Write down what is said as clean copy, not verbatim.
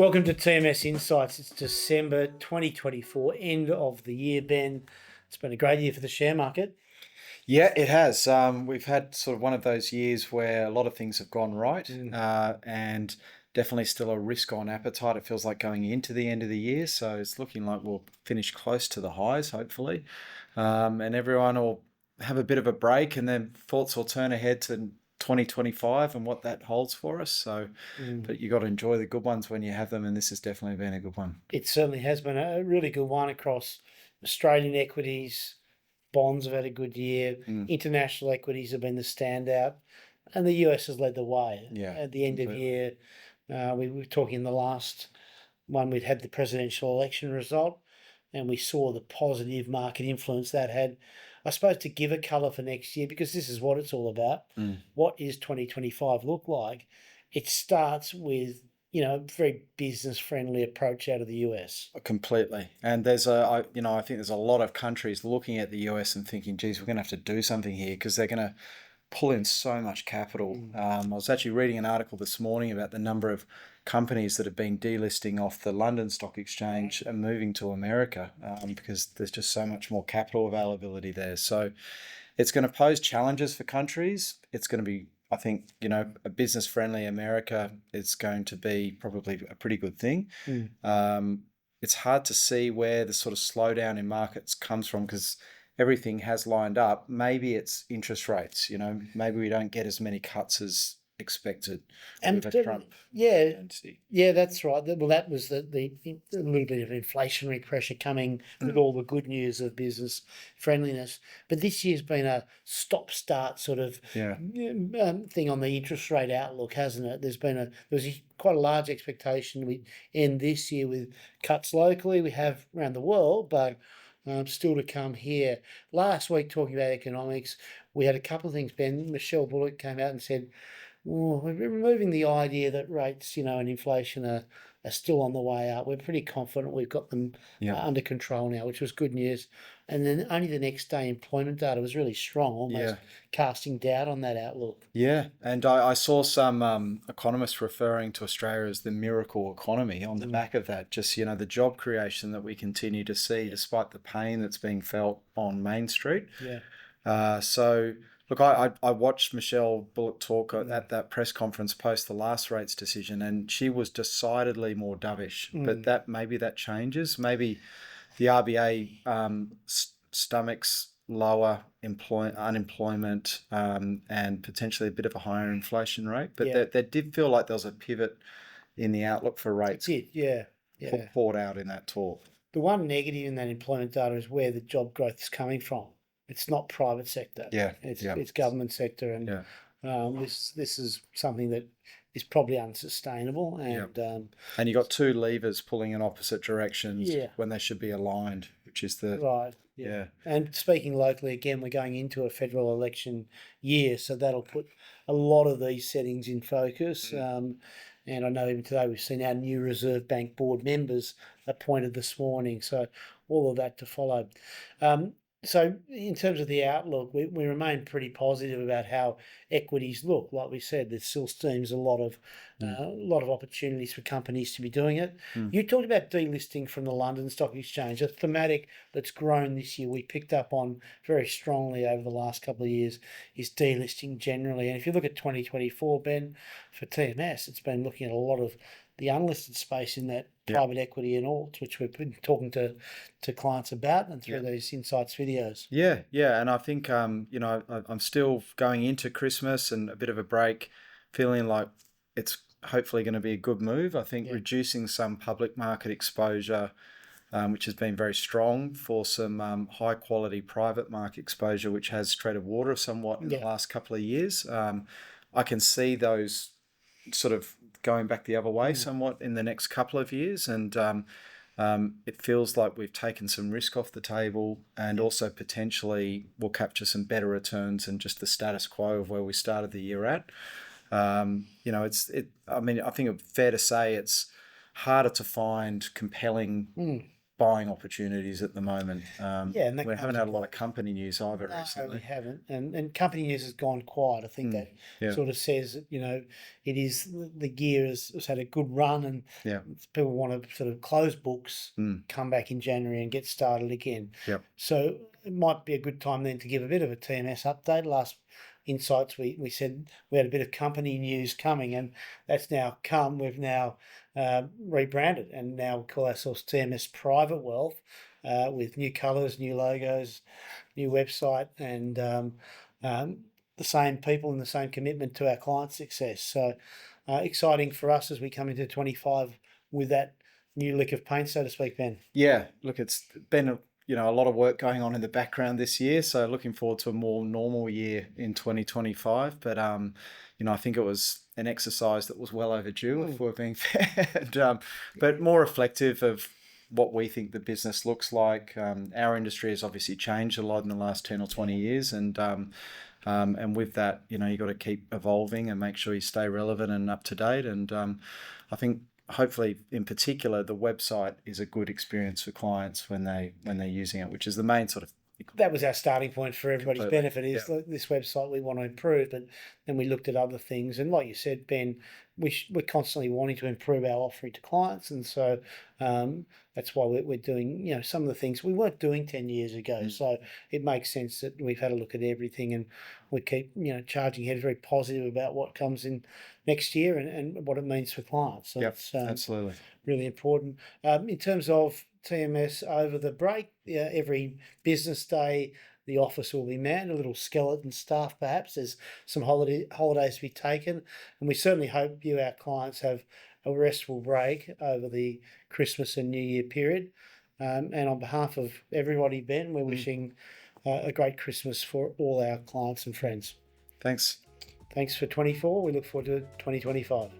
Welcome to TMS Insights. It's December 2024, end of the year, Ben. It's been a great year for the share market. Yeah, it has. We've had sort of one of those years where a lot of things have gone right, and definitely still a risk-on appetite. It feels like going into the end of the year, so it's looking like we'll finish close to the highs, hopefully, and everyone will have a bit of a break, and then thoughts will turn ahead to 2025 and what that holds for us. So, but you got to enjoy the good ones when you have them, and this has definitely been a good one. It certainly has been a really good one across Australian equities. Bonds have had a good year. International equities have been the standout, and the US has led the way. Yeah, At the end of year, we were talking in the last one, we'd had the presidential election result, and we saw the positive market influence that had. I suppose to give a colour for next year, because this is what it's all about. What is 2025 look like? It starts with a very business-friendly approach out of the US. Completely. And I think there's a lot of countries looking at the US and thinking, geez, we're going to have to do something here because they're going to pull in so much capital. I was actually reading an article this morning about the number of companies that have been delisting off the London Stock Exchange and moving to America because there's just so much more capital availability there. So it's going to pose challenges for countries. It's going to be, I think, a business-friendly America is going to be probably a pretty good thing. It's hard to see where the sort of slowdown in markets comes from because everything has lined up. Maybe it's interest rates. Maybe we don't get as many cuts as expected. And Trump. Yeah, that's right. Well, that was the little bit of inflationary pressure coming with all the good news of business friendliness. But this year's been a stop-start sort of thing on the interest rate outlook, hasn't it? There was quite a large expectation we end this year with cuts locally. We have around the world, but still to come here. Last week, talking about economics, we had a couple of things. Ben, Michelle Bullock came out and said, we're removing the idea that rates, and inflation are still on the way up. We're pretty confident we've got them under control now, which was good news. And then only the next day, employment data was really strong, almost casting doubt on that outlook. Yeah, and I saw some economists referring to Australia as the miracle economy on the back of that. Just, the job creation that we continue to see despite the pain that's being felt on Main Street. So... Look, I watched Michelle Bullock talk at that press conference post the last rates decision, and she was decidedly more dovish. But maybe that changes. Maybe the RBA stomachs lower unemployment and potentially a bit of a higher inflation rate. But there did feel like there was a pivot in the outlook for rates. Poured out in that talk. The one negative in that employment data is where the job growth is coming from. It's not private sector. It's government sector, and this is something that is probably unsustainable. And you got two levers pulling in opposite directions when they should be aligned, which is the right. And speaking locally, again, we're going into a federal election year, so that'll put a lot of these settings in focus. And I know even today we've seen our new Reserve Bank board members appointed this morning, so all of that to follow. So in terms of the outlook, we remain pretty positive about how equities look. Like we said, there still seems a lot of opportunities for companies to be doing it. You talked about delisting from the London Stock Exchange, a thematic that's grown this year. We picked up on very strongly over the last couple of years is delisting generally. And if you look at 2024, Ben, for TMS, it's been looking at a lot of the unlisted space in that private equity and alts, which we've been talking to clients about and through these insights videos. And I think I'm still going into Christmas and a bit of a break, feeling like it's hopefully going to be a good move. I think reducing some public market exposure, which has been very strong, for some high quality private market exposure, which has treaded water somewhat in the last couple of years. I can see those sort of going back the other way somewhat in the next couple of years, and it feels like we've taken some risk off the table, and also potentially will capture some better returns than just the status quo of where we started the year at. I think it's fair to say it's harder to find compelling buying opportunities at the moment. Yeah, and that We haven't comes had a lot of company news either No, we recently. haven't. And company news has gone quiet. I think that Yeah. sort of says that, it is the year has had a good run, and Yeah. people want to sort of close books, come back in January and get started again. Yep. So it might be a good time then to give a bit of a TMS update. Last Insights, we said we had a bit of company news coming, and that's now come. We've now rebranded, and now we call ourselves TMS Private Wealth, with new colours, new logos, new website, and the same people and the same commitment to our client success. So exciting for us as we come into 25 with that new lick of paint, so to speak, Ben. Yeah, look, it's been a lot of work going on in the background this year, so looking forward to a more normal year in 2025. But I think it was an exercise that was well overdue, if we're being fair, but more reflective of what we think the business looks like. Our industry has obviously changed a lot in the last 10 or 20 years, and with that, you got to keep evolving and make sure you stay relevant and up to date. And I think hopefully, in particular, the website is a good experience for clients when they're using it, which is the main sort of. That was our starting point for everybody's Completely. benefit, is this website we want to improve. But then we looked at other things, and like you said, Ben, we're constantly wanting to improve our offering to clients, and so that's why we're doing some of the things we weren't doing 10 years ago. So it makes sense that we've had a look at everything, and we keep charging head very positive about what comes in next year and what it means for clients. So it's absolutely really important. In terms of TMS over the break, every business day the office will be manned, a little skeleton staff perhaps. There's some holidays to be taken, and we certainly hope you, our clients, have a restful break over the Christmas and New Year period. And on behalf of everybody, Ben, we're wishing a great Christmas for all our clients and friends. Thanks. Thanks for 24. We look forward to 2025.